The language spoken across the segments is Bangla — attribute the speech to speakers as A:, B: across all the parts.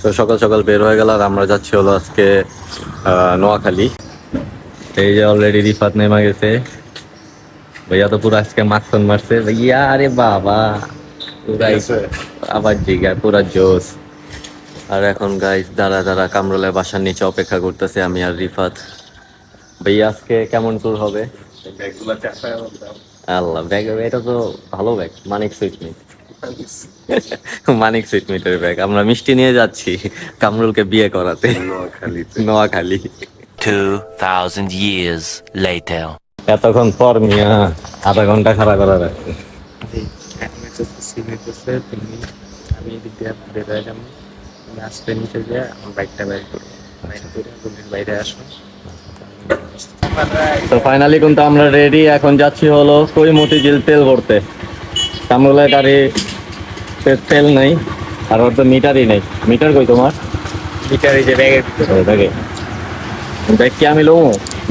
A: তো সকাল সকাল বের হয়ে গেল আর আমরা যাচ্ছি হলো আজকে নোয়াখালী। এই যে অলরেডি রিফাত নেমা গেছে। ভাইয়া তো পুরো আজকে মাখন মারছে ভাইয়া, আরে বাবা পুরাই আবার জিগা পুরা জোস। আর এখন গাইস দাঁড়া দাঁড়া কামরুলের বাসার নিচে অপেক্ষা করতেছে আমি আর রিফাত। ভাইয়া আজকে কেমন ট্যুর হবে? আল্লাহ ব্যাগ, এটা তো ভালো ব্যাগ, মানিক সুইটমিট। মানিক সুইটমিটের ব্যাগ। আমরা মিষ্টি নিয়ে যাচ্ছি কামরুলকে বিয়ে করাতে নোয়াখালী।
B: 2000 years later.
A: এতক্ষণ পর মিয়া আধা ঘন্টা খাড়া করা রাখছে।
C: আমি এদিক দিয়ে বের হয়ে যাবো, তুমি আসতে নিচে যেয়ে আমার বাইকটা বের করবো, বাইক করে রুমের বাইরে আসো।
A: তো ফাইনালি কিন্তু আমরা রেডি, এখন যাচ্ছি হলো কই মতিঝিল তেল ভরতে। কামরুলের গাড়ি তেল নাই আর ওর তো মিটারই নেই। মিটার কই তোমার?
C: মিটার এই যে ব্যাগের ভিতরে।
A: ব্যাগে ব্যাগ কি আমি লও?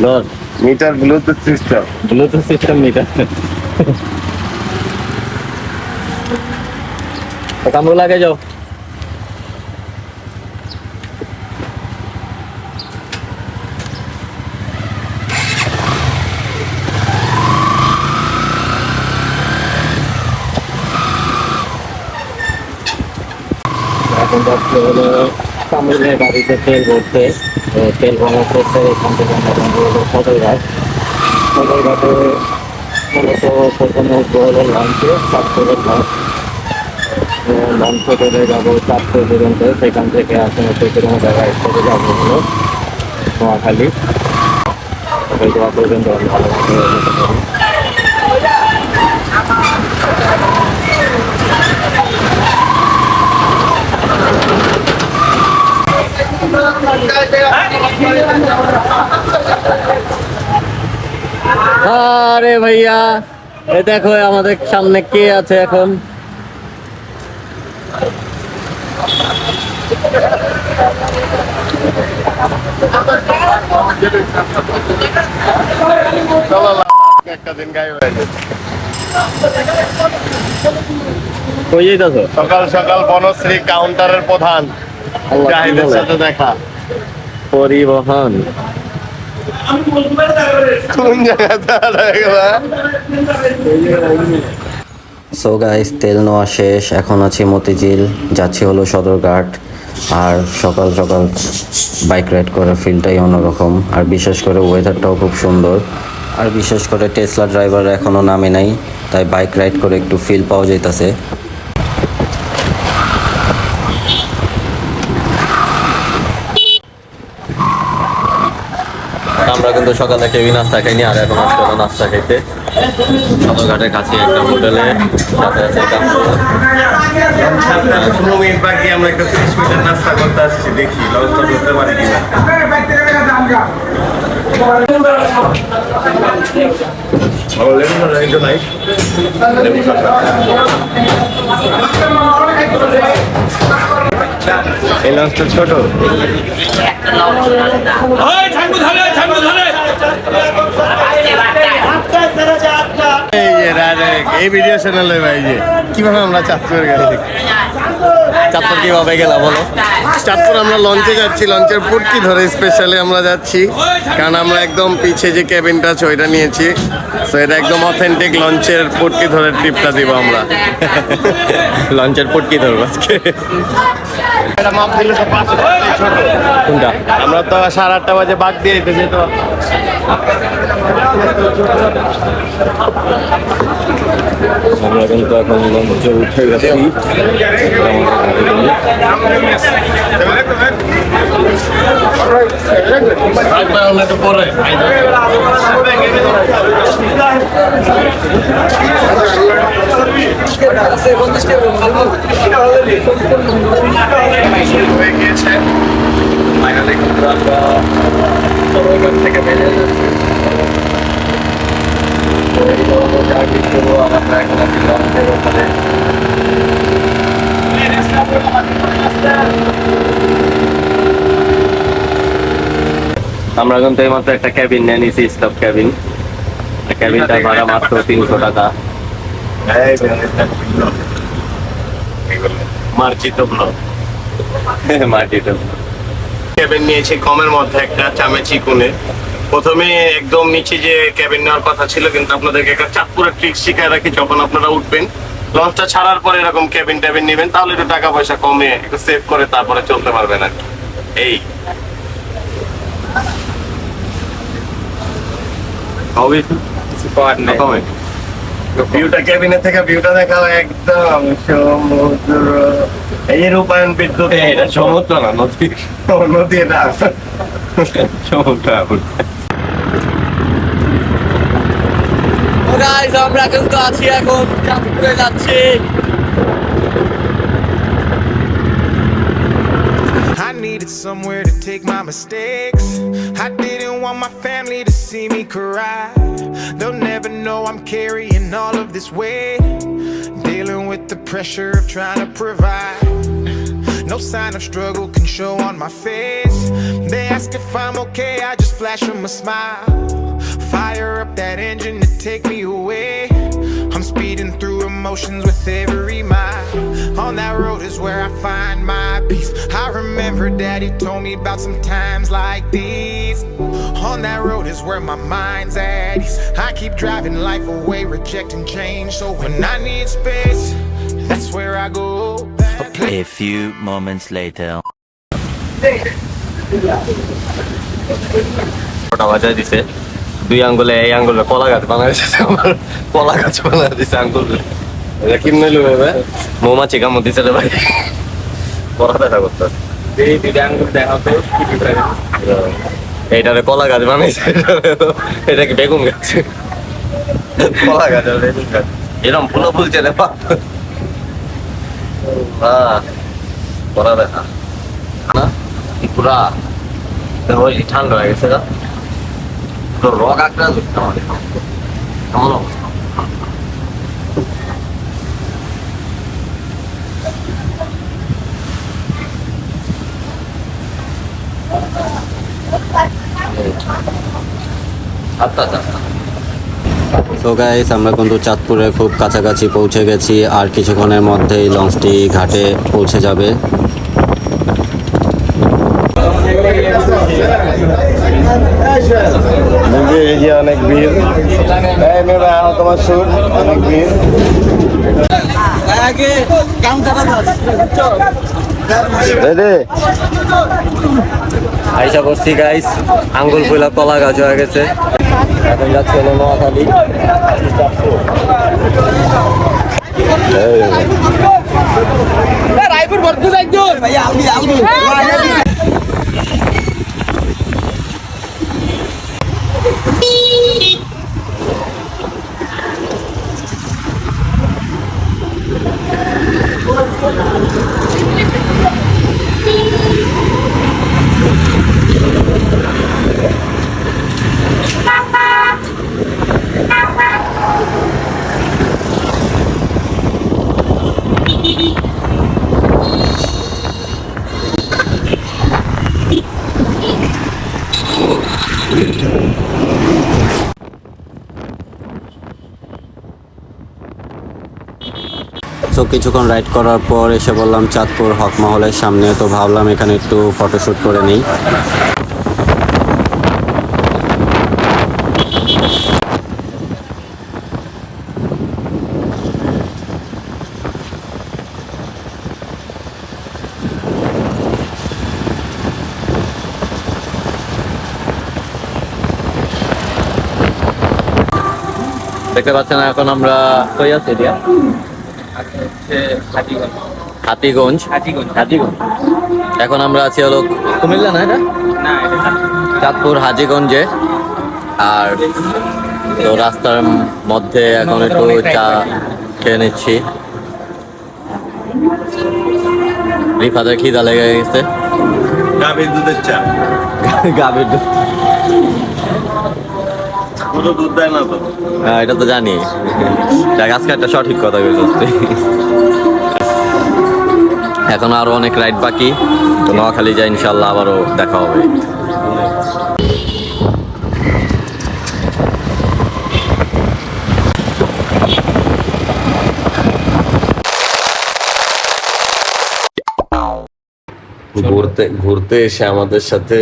A: লর
D: meter Bluetooth system.
A: Bluetooth system meter. Kamrul আগে যাও। এখন যাচ্ছে হলো কামরুলের গাড়িতে তেল ভরতে। তেল ভরার করতে এখান থেকে আমরা হলো সদরঘাট। সদরঘাটে মূলত প্রথমে উঠবো হলো লঞ্চে, চাঁদপুরের লঞ্চ। লঞ্চে করে যাবো চাঁদপুর পর্যন্ত, সেখান থেকে আসলে কোনো জায়গায় চলে যাবো হলো নোয়াখালী। হয়তো পর্যন্ত আমি ভালোভাবে যেতে পারি। আরে ভাইয়া এ দেখো আমাদের সামনে কে আছে এখন।
D: একটা দিন গায়ে হয়ে গেছে।
A: কই যাইতাছো?
D: সকাল সকাল বনশ্রী কাউন্টারের প্রধান
A: আল্লাহ, কি
D: জাহিদের
A: বলে?
D: সাথে দেখা।
A: পরিবহন।
D: কোন জায়গায়?
E: সো গাইস, তেল নেওয়া শেষ, এখন আছি মতিঝিল, যাচ্ছি হলো সদরঘাট। আর সকাল সকাল বাইক রাইড করার ফিলটাই অন্যরকম, আর বিশেষ করে ওয়েদারটাও খুব সুন্দর। আর বিশেষ করে টেসলা ড্রাইভার এখনও নামে নাই, তাই বাইক রাইড করে একটু ফিল পাওয়া যাইতাছে।
A: আমরা কিন্তু সকালে কেউই নাস্তা খাইনি, আর এখন আসতে হলো নাস্তা খাইতে সদরঘাটের কাছে একটা হোটেলে। সাথে আছে কামরুল।
D: 15 মিনিট বাকি, আমরা একটা 30 মিনিটের নাস্তা করতে আসছি, দেখি লঞ্চটা করতে পারি কিনা। এই লঞ্চটা ছোট। এই যে রাজেক, এই ভিডিও চ্যানেলে ভাই যে কিভাবে আমরা চাঁদপুর গেছি।
A: চাঁদপুর কিভাবে গেলা বলো?
D: চাঁদপুর আমরা লঞ্চে যাচ্ছি, লঞ্চের পুটকি ধরে স্পেশালি আমরা যাচ্ছি, কারণ আমরা একদম পিছে যে ক্যাবিনটা আছে ওইটা নিয়েছি। তো এটা একদম অথেন্টিক লঞ্চের পুটকি ধরে ট্রিপটা দিব আমরা।
A: লঞ্চের পুটকি ধরবো আজকে।
D: এটা মাপ দিলে তো 5 ছোট।
A: কোনটা?
D: আমরা তো 8:30 বাজে বাদ দিয়ে দিতেছি তো।
A: আমরা কিন্তু এখন লঞ্চে উঠে গেছি।
D: হয়ে গিয়েছে
A: ফাইনালি কিন্তু আমরা সদরঘাট থেকে বেরিয়ে যাচ্ছি। এই হলো জার্নি শুরু। আমরা এখন আছি লঞ্চের ওখানে। আমরা কিন্তু এইমাত্র একটা ক্যাবিন নিয়ে নিয়েছি, স্টাফ ক্যাবিন। ক্যাবিনটা ভাড়া মাত্র 300 টাকা।
D: মার্জিত ব্লগ।
A: মাটিটা
D: ক্যাবিন নিয়েছি কমের মধ্যে একটা চামেচি কোণে। প্রথমে একদম নিচে যে ক্যাবিন নেওয়ার কথা ছিল, কিন্তু আপনাদেরকে একটা চাঁদপুরের ট্রিক্স শিখায় রাখি, যখন আপনারা উঠবেন লঞ্চটা ছাড়ার পরে এরকম ক্যাবিন ট্যাবিন নেবেন, তাহলে একটু টাকা পয়সা কমে একটু সেভ করে তারপরে চলতে পারবেন আর কি। এই ভিউটা ক্যাবিনের থেকে ভিউটা দেখাও একদম সমুদ্র। এই রূপায়ণ বিদ্যুৎ,
A: এটা সমুদ্র না, নদী।
D: নদী এটা
A: সমুদ্র। গাইস আমরা কিন্তু আছি এখন চাঁদপুরে যাচ্ছি।
F: I needed somewhere to take my mistakes. I didn't want my family to see me cry. They'll never know I'm carrying all of this weight, dealing with the pressure of trying to provide. No sign of struggle can show on my face. They ask if I'm okay, I just flash them a smile. Fire up that engine to take me away. I'm speeding through emotions with every mile. On that road is where I find my peace. I remember Daddy told me about some times like these. On that road is where my mind's at ease. I keep driving life away, rejecting change. So when I need space, that's where I go.
B: A few moments later.
A: ওটা বাজায় দিছে, দুই আঙ্গুলে এই আঙ্গুলে কলা গাছ বানাইছে, আমার কলা গাছ বানাই দিছে আঙ্গুল।
D: এটা কিনে নিলো ভাই,
A: মৌমাছি কামড় দিছে রে ভাই, কলা দেখা করতে।
C: এই দুইটা আঙ্গুল দেখাতে
A: এইটারে কলা গাছ বানাইছে, এটা কি বেগুন গাছ? কলা গাছ আর বেগুন গাছ এরকম ফুলো ফুলছে রে বাপ। কলা দেখা না পুরা ওই ঠান্ডা হয়ে গেছে না, পুরো রক আঁকড়া ধরতে আমাদের কেমন অবস্থা।
E: সো গাইস আমরা কিন্তু চাঁদপুরে খুব কাছাকাছি পৌঁছে গেছি, আর কিছুক্ষণের মধ্যেই লঞ্চটি ঘাটে পৌঁছে যাবে।
D: এই যে অনেক ভিড়, এই মেয়েরা তোমার সুর অনেক ভিড়।
A: আইসা করছি গাইস, আঙ্গুল ফুলা কলা গাছ হয়ে গেছে। এখন যাচ্ছে হলো নোয়াখালী।
E: তো কিছুক্ষণ রাইড করার পর এসে বললাম চাঁদপুর হক মহলের সামনে, তো ভাবলাম এখানে একটু ফটোশ্যুট করে নিই।
A: দেখতে পাচ্ছেন এখন আমরা কই আছি দিয়া হাতিগঞ্জ। এখন আমরা আছি হলো কুমিল্লা না, এটা চাঁদপুর হাজিগঞ্জে। আর তো রাস্তার মধ্যে এখন একটু চা খেয়ে নিচ্ছি। রিফাদের খিদা লেগে গেছে,
D: গাভীর দুধের চা,
A: গাভীর দুধ।
D: পুরো দুধ দেয় না তো?
A: হ্যাঁ এটা তো জানি, দেখ আজকে একটা সঠিক কথা বলছিস তুই। এখন আরো অনেক রাইড বাকি, তো নোয়াখালী যাই ইনশাল্লাহ, আবারও দেখা হবে।
D: ঘুরতে ঘুরতে এসে আমাদের সাথে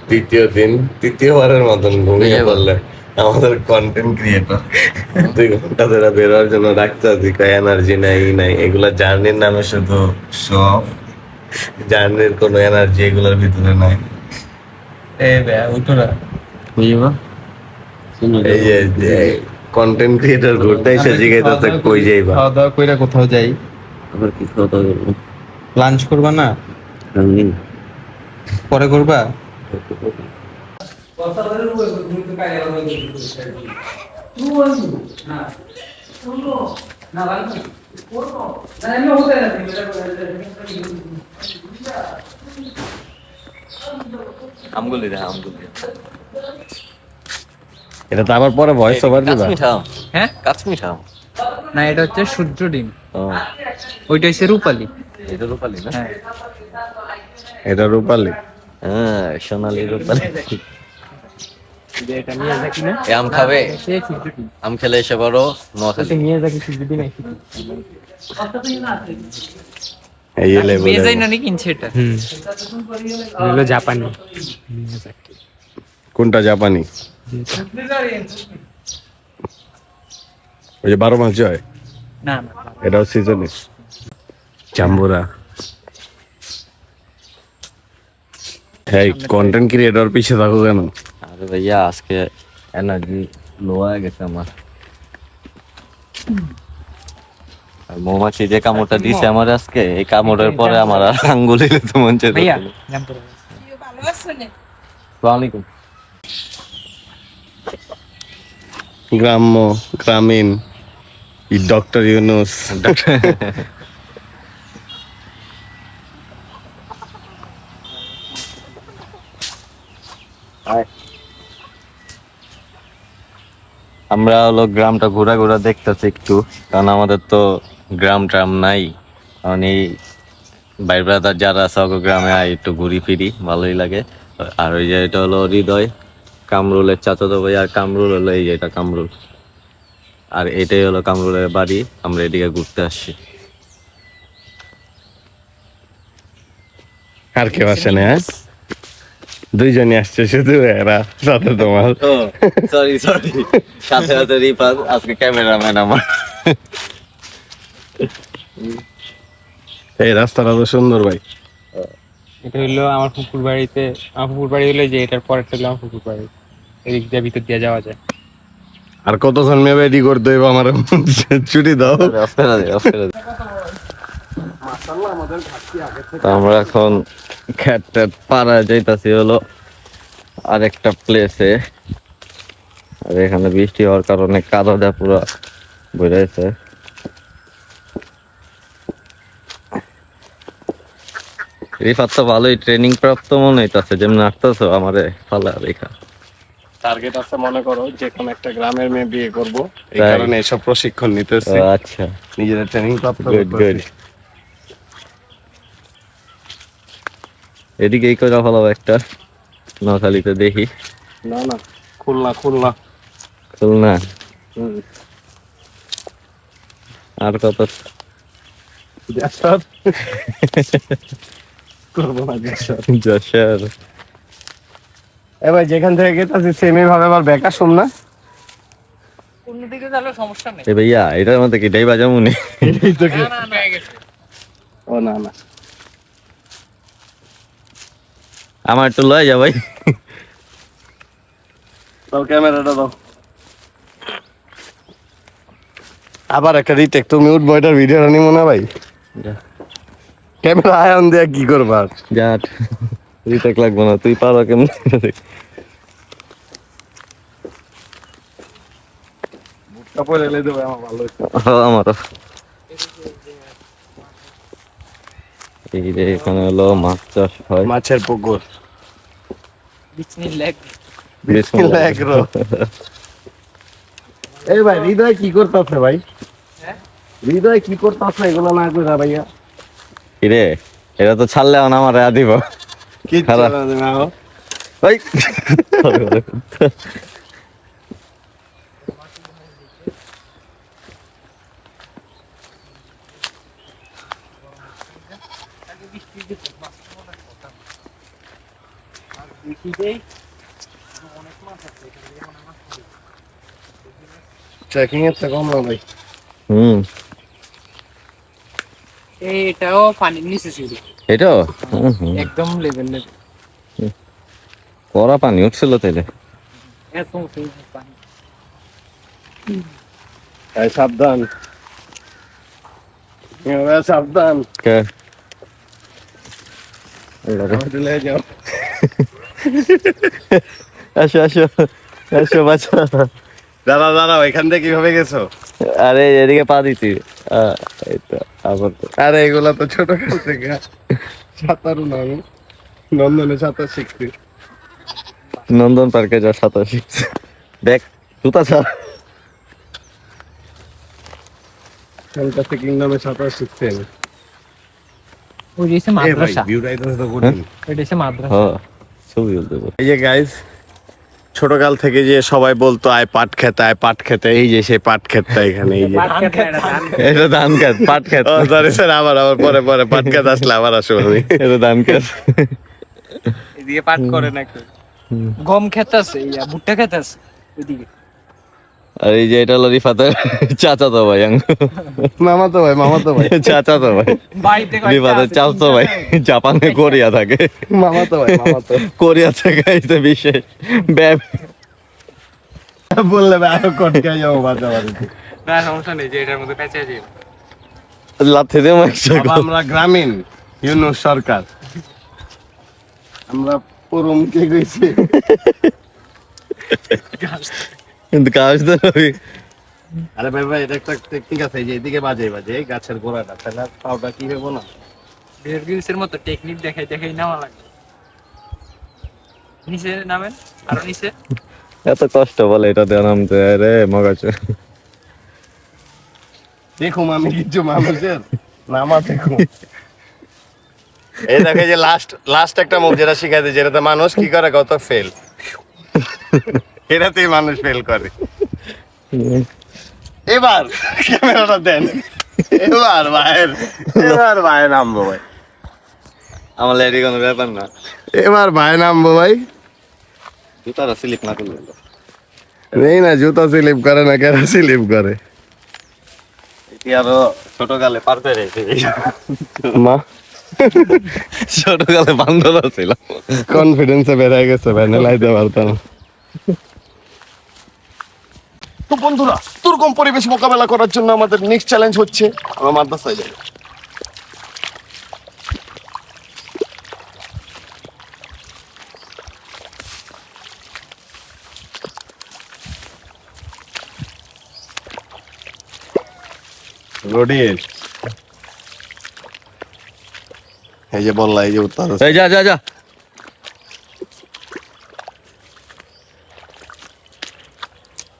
D: তৃতীয়বারের মতন ঘুমিয়ে
A: ঘুমিয়ে
D: পড়লে আমাদের কন্টেন্ট ক্রিয়েটর 2 ঘন্টা ধরে বেরোয়ার জন্য ডাকতে এনার্জি নাই নাই, এগুলা জার্নির নামে শুধু সব, জার্নির কোনো এনার্জি এগুলোর ভিতরে নাই। এই যে কন্টেন্ট ক্রিয়েটর ঘুরতে এসে জিজ্ঞাসা কই যাইবা,
C: খাওয়া দাওয়া কইরা কোথাও যাই,
E: আবার কি খাওয়া দাওয়া করবো?
C: লাঞ্চ করবা না
E: রান্নি?
C: পরে করবা?
A: আমগুলি রে আমগুলি।
D: এটা তো আবার পরে ভয়েস ওভার দিবা?
C: হ্যাঁ
A: কাশ্মীর আম।
C: না, এটা হচ্ছে সূর্য ডিম,
A: ও,
C: ওইটা হচ্ছে রূপালি।
A: এটা রূপালি না?
C: হ্যাঁ
D: এটা রূপালী।
A: হ্যাঁ, সোনালী রূপালি।
C: এটা নিয়ে যাকি না,
A: এই আম খাবে?
C: সে সূর্য ডিম,
A: আম খেলে এসে বড় নোয়াখালী।
C: নিয়ে যাকি সূর্য ডিম আইছি।
D: এই লেভেল
C: মেজাই নানি কিনছে এটা। হলো জাপানি।
D: কোনটা জাপানি? ওই যে 12 মাস জয়,
C: না না,
D: এটাও সিজনে জাম্বুরা। এই কন্টেন্ট ক্রিয়েটর পিছে থাকো কেন?
A: আরে ভাইয়া আজকে এনার্জি লো হয়ে গেছে আমার। আর মৌমাছি যে কামড়টা দিছে আমার আজকে, এই কামড়ের পরে আমার আর আঙ্গুলি তো মন চাইছে।
C: ভাইয়া নাম তো
A: আসসালামু আলাইকুম।
D: গ্রাম্য গ্রামীণ ডক্টর ইউনুস।
A: আমরা হলো গ্রামটা ঘোরা ঘোরা দেখতেছি একটু, কারণ আমাদের তো গ্রাম ট্রাম নাই। কারণ এই ভাই ব্রাদার যারা আছে ওকে গ্রামে আই একটু ঘুরি ফিরি, ভালোই লাগে। আর ওই যে এটা হলো হৃদয়, কামরুলের চাচাতো ভাই, আর কামরুল হলো এই যে এটা কামরুল, আর এটাই হলো কামরুলের বাড়ি। আমরা এদিকে ঘুরতে আসছি।
D: আর কেউ আসে না? দুইজনই আসছে শুধু, এরা সাথে তোমার।
A: সরি সরি, সাথে সাথে রিফাত আজকে ক্যামেরাম্যান আমার।
D: এই রাস্তাটা তো সুন্দর ভাই।
C: এটা হলো আমার পুকুর বাড়িতে, আমার পুকুর বাড়ি হলো যে এটার পরেরটা হলো আমার পুকুর বাড়ি, এদিক দিয়ে ভিতর দিয়ে যাওয়া যায়।
D: আর কতক্ষণ মেয়ে রেডি করতে হইব আমার? ছুটি দাও।
A: তো আমরা এখন খ্যাট ট্যাট পাড়া যাইতাছি হলো আরেকটা প্লেসে। আর এখানে বৃষ্টি হওয়ার কারণে কাদা পুরো বেড়েছে। রিফাত তো ভালোই ট্রেনিং প্রাপ্ত মনে হইতাছে, যেমন আসতেছো আমারে ফালা রেখা।
D: টার্গেট আছে মনে করো যে কোন একটা গ্রামের মেয়ে বিয়ে করব, এই
A: তাই?
D: কারণে এসব প্রশিক্ষণ নিতেছি,
A: ও আচ্ছা,
D: নিজেরা ট্রেনিং প্রাপ্ত
A: গুড গুড।
D: করতেছি।
A: এদিকেই করে ফেলাবো একটা, নোয়াখালীতে দেখি।
D: না না, খুলনা খুলনা।
A: খুলনা আর কত
D: করবো না যশোর।
A: যশোর।
D: এ ভাই যেখান থেকে গেতাছি সেমই ভাবে আবার ব্যাক আসুম না?
C: অন্যদিকে তাহলে সমস্যা নেই।
A: এ ভাইয়া এটার মধ্যে কি ডাই বাজা মনে?
D: এটাই তো কি-
C: না না, হয়ে গেছে।
D: ও না না,
A: আমার একটু লয়ে যা ভাই।
D: দাও ক্যামেরাটা দাও। আবার একটা রিটেক, তুমি উঠবো এটার ভিডিও নিব না ভাই? ক্যামেরা আয়ন দিয়ে কি করবা?
A: যাট রিটেক লাগবো না, তুই পারো কেমন?
D: কাপড় এলে দেবে আমার ভালো হইতো।
A: আমারও এই যে এখানে হলো মাছ চাষ হয়।
D: মাছের পুকুর।
C: বিসমিল্লাহ।
D: বিসমিল্লাহ একরো। এই ভাই হৃদয় কি করতেছে ভাই? হৃদয় কি করতেছে এগুলো না কইরা ভাইয়া?
A: কিরে এটা তো ছাড়লে আমার দিব
D: কি
A: খারাপ।
D: চালাবে না ও?
A: ওই
D: ট্রেকিং এর তো কম না ভাই।
A: হুম,
C: এটাও পানির নিচে ছিল,
A: এটাও হুম,
C: একদম লেভেল
A: কড়া পানি উঠছিল তাইলে।
C: এত পানি।
D: ভাই সাবধান, ভাই সাবধান,
A: কে আল্লাহ রে।
D: চলে যাও।
A: আসো আসো আসো বাচ্চা।
D: দাঁড়াও দাঁড়াও, এখান থেকে কিভাবে গেছো?
A: আরে এদিকে পা দিতি। এই তো আবার তো।
D: আরে এগুলা তো ছোট কাল থেকে সাঁতারু না, আমি নন্দনে সাঁতার শিখছি।
A: নন্দন পার্কে যা সাঁতার শিখছে। দেখ জুতা ছাড়।
D: ফ্যান্টাসি কিংডমে সাঁতার শিখছি আমি।
C: ওই যে মাদ্রাসা,
D: ভিউটাই তো কঠিন।
C: ওইটা হচ্ছে মাদ্রাসা।
A: হ্যাঁ ছবি বলতে বল।
D: এই যে গাইস, ছোটকাল থেকে যে সবাই বলতো আয় পাট খেতে, আয় পাট খেতে, এই যে সেই পাট ক্ষেতটা এখানে, এই যে
A: এটা ধান খেত, পাট খেত।
D: ও সরি স্যার, আবার পরে পরে পাট খেতে আসলে আবার আসো আমি।
A: এটা ধান খেত।
C: এদিকে পাট করে না কেউ, গম খেতে আছে, ইয়া ভুট্টা খেতে আছে ওইদিকে।
A: আর এই যে এটা হলো রিফাতের চাচা তো ভাই,
D: মামা তো ভাই, মামা তো ভাই,
A: চাচা তো ভাই,
C: বাড়িতে
A: রিফাতের চাচা ভাই জাপানে কোরিয়া থাকে।
D: মামা তো ভাই, মামা তো
A: কোরিয়া থেকে আইতে বিশেষ
D: বললে ভাই আরো কটকে যাবো বাচ্চা বাড়িতে।
C: না সমস্যা নেই, যে এটার মধ্যে পেঁচে যাবে।
A: লাথি দিয়ে মারছে।
D: বাবা, আমরা গ্রামীণ ইউনুস সরকার, আমরা পুরুমকে গেছি।
A: কিন্তু কাজ তো রবি।
D: আরে ভাই ভাই, এটা একটা টেকনিক আছে, এই যে এদিকে বাজে বাজে এই গাছের গোড়াটা, তাহলে পাউডা কি হবো না।
C: বিয়ার গ্রিলসের মতো টেকনিক দেখাই দেখাই নেওয়া লাগে। নিচে নামেন, আরো নিচে।
A: এত কষ্ট বলে এটা দিয়ে নামতে রে মগাছে।
D: দেখুম আমি কিছু মানুষের নামা দেখুম। এই দেখে যে লাস্ট একটা মুভ যেটা শিখাই দিই, যেটাতে মানুষ কি করে, কত ফেল, এটাতেই মানুষ ফেল করে। এবার ক্যামেরাটা দেন, এবার ভাই নামবো ভাই,
A: আমার লেডি কোনো ব্যাপার না।
D: এবার ভাই নামবো ভাই।
A: জুতাটা স্লিপ না করলে
D: নেই না, জুতা স্লিপ করে না, কেন স্লিপ করে?
A: এটি আরো ছোটকালে পার পেরেছে।
D: মা
A: ছোটকালে বান্ধব ছিল।
D: কনফিডেন্সে বেড়ে গেছে ভাই, নেলাইতে পারতাম। তো বন্ধুরা, দুর্গম পরিবেশ মোকাবেলা করার জন্য আমাদের নেক্সট চ্যালেঞ্জ হচ্ছে আমরা মাদ্রাসায় যাই। রোডির এই যে বললা, এই যে উত্তর
A: এই যা যা যা।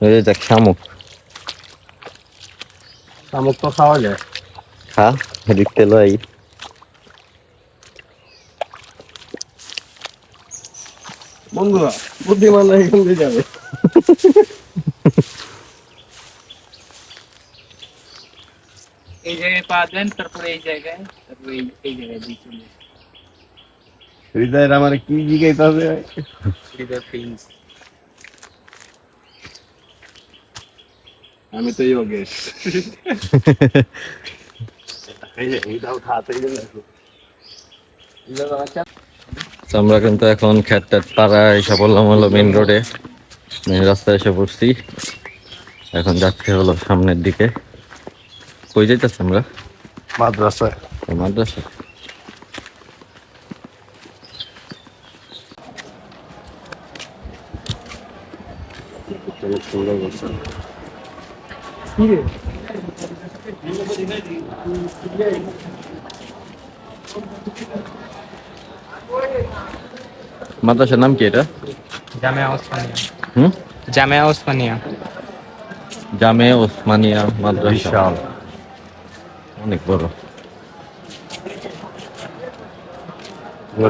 A: এই যে দেখ শামুক,
D: শামুক তো খাওয়া যায়।
A: খা এদিক তেল এই।
D: বন্ধুরা, বুদ্ধিমানরা এখান দিয়ে যাবে।
C: এই জায়গায় পা দেন, তারপরে এই জায়গায়, তারপরে এই জায়গায় দিয়ে চলে
D: হৃদয়ের আমার কি জিজ্ঞাসা হবে? আমি তো যোগেশ।
A: আমরা কিন্তু এখন খেত পাড়ায় এসে পড়লাম হলো মেন রোডে, মেন রাস্তায় এসে পড়ছি। এখন যাচ্ছে হলো সামনের দিকে। কই যাইতেছি আমরা?
D: মাদ্রাসায়।
A: মাদ্রাসা।
D: সুন্দর বলছে।
A: মাদ্রাসার নাম কি এটা?
C: জামিয়া ওসমানিয়া।
A: হুম,
C: জামিয়া ওসমানিয়া।
A: জামে ওসমানিয়া মাদ্রাসা।
D: বিশাল,
A: অনেক বড়।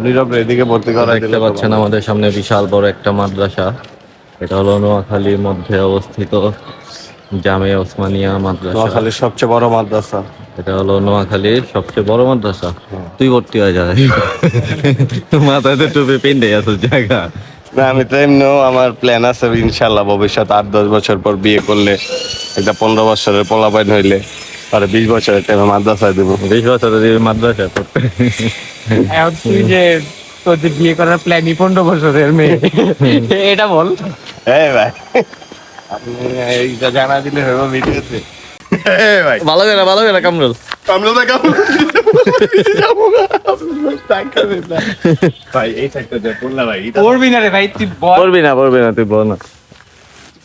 D: নীরব এদিকে ভর্তি করা
A: দেখতে পাচ্ছেন আমাদের সামনে বিশাল বড় একটা মাদ্রাসা। এটা হলো নোয়াখালীর মধ্যে অবস্থিত জামে ওসমানিয়া মাদ্রাসা।
D: নোয়াখালীর সবচেয়ে বড় মাদ্রাসা।
A: এটা হলো নোয়াখালীর সবচেয়ে বড় মাদ্রাসা। তুই ভর্তি হয়ে যাবে, মাথায় তো টুপি পিন্ডে আছে জায়গা।
D: না আমি তো এমনিও আমার প্ল্যান আছে ইনশাল্লাহ ভবিষ্যৎ 8-10 বছর পর বিয়ে করলে একটা 15 বছরের পোলাপাইন হইলে আর 20 বছরের টাইমে মাদ্রাসায় দেবো।
A: 20 বছর মাদ্রাসা পড়তে।
C: এখন তুই যে তোর যে বিয়ে করার প্ল্যানই 15 বছরের মেয়ে, এটা বল।
D: এই ভাই আপনি এইটা জানা দিলে হইব ভিডিওতে। এই ভাই
A: ভালো করে কামরুল।
D: ভাই এই সাইডটা যে বললা ভাই
C: পড়বি না রে ভাই, তুই বল।
A: পড়বি না তুই বল না।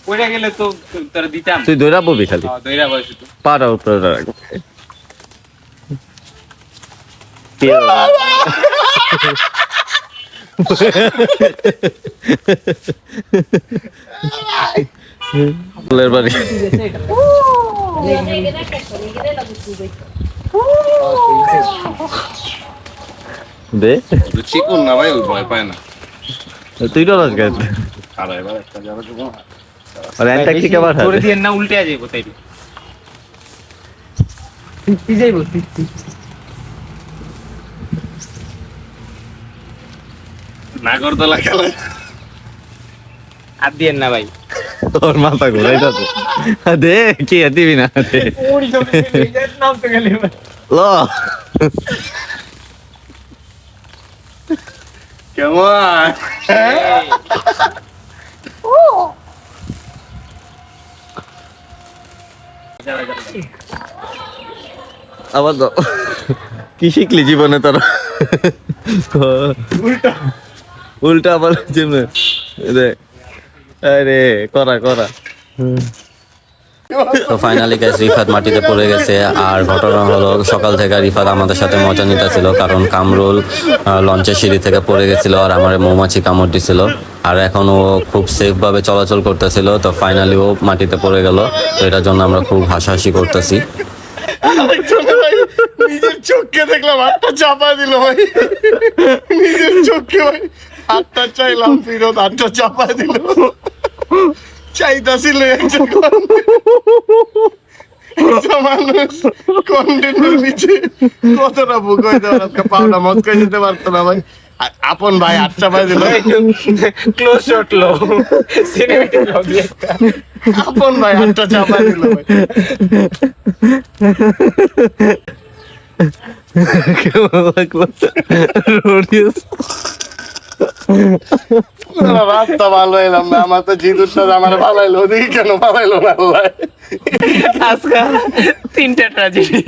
C: পড়ে গেলে তো তোর দিতাম।
A: তুই দৌড়া পড়বি খালি,
C: দইরা বলছিস তো।
A: পাটা উপরে রাখ। ফুলের বাড়ি দে,
D: চিকুন না ভাই, ওই ভয় পায় না।
A: তুই ডরাস কেন?
D: আর এবার একটা যাবে তো
A: আর অ্যান্টার্কটিকা পাঠা
C: করে দিয়ে না, উল্টে যাইবো তাইলে। তুই যাইবো তুই।
D: নাগরদোলা খেলা
C: আর দিয়েন না ভাই।
A: তোর মাথা ঘুরাইতাছে। দে কি দিবি না, দে
C: ওরি জমি নাম তো গেলে
A: ল।
D: কেমন
A: আবার দাও। কি শিখলি জীবনে তোরা? উল্টা আবার যেমন দেখ, আরে করা
E: তো ফাইনালি গাইস রিফাত মাটিতে পড়ে গেছে। আর ঘটনা হলো সকাল থেকে রিফাত আমাদের সাথে মজা নিতেছিল, কারণ কামরুল লঞ্চের সিঁড়ি থেকে পড়ে গেছিল আর আমার মৌমাছি কামড় দিছিল। আর এখন ও খুব সেফ ভাবে চলাচল করতেছিল। তো ফাইনালি ও মাটিতে পড়ে গেল। তো এটার জন্য আমরা খুব হাসাহাসি করতেছি।
D: নিজের চোখকে দেখলাম হাতটা চাপা দিল ভাই, নিজের চোখকে ভাই হাতটা চাইলাম ফিরত, হাতটা চাপা দিল। চাইতাছিল একটা মানুষ কন্টেন্টের নিচে কতটা বুক হইতে পারত, পাউডা মস্কাই যেতে পারতো না ভাই। আপন ভাই হাত চাপাই দিল,
C: ক্লোজ শট লো, সিনেমেটিক লো দিয়ে
D: আপন ভাই হাতটা চাপাই দিল ভাই। রাস্তা ভালো এলাম না, আমার তো জিদুরটা আমার ভালাইলো, ওদিকে কেন ভালাইলো না আল্লাহ।
C: আজকে 3টা ট্র্যাজেডি।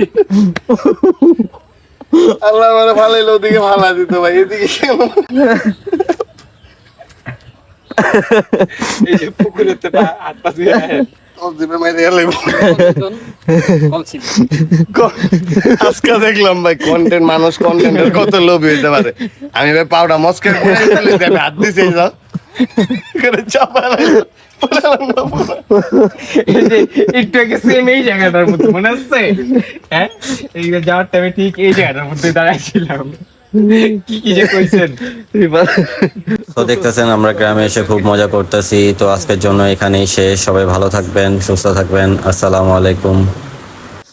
D: আল্লাহ আমার ভালাইলো, ওদিকে ভালা দিত ভাই, এদিকে কেন?
C: এই যে পুকুরেতে হাত পা দিয়ে
D: আজকে দেখলাম ভাই কন্টেন্ট, মানুষ কন্টেন্টের কত লোভী হইতে পারে। আমি ভাই পাউডা মস্কের হাত দিছে যাও চাপা
C: একটু আগে সেম এই জায়গাটার মধ্যে মনে আছে, হ্যাঁ এই যাওয়ার টাইমে ঠিক এই জায়গাটার মধ্যে দাঁড়াইছিলাম। কি যে কইছেন।
E: তো দেখতেছেন আমরা গ্রামে এসে খুব মজা করতেছি। তো আজকের জন্য এখানেই শেষ। সবাই ভালো থাকবেন, সুস্থ থাকবেন। আসসালামু আলাইকুম।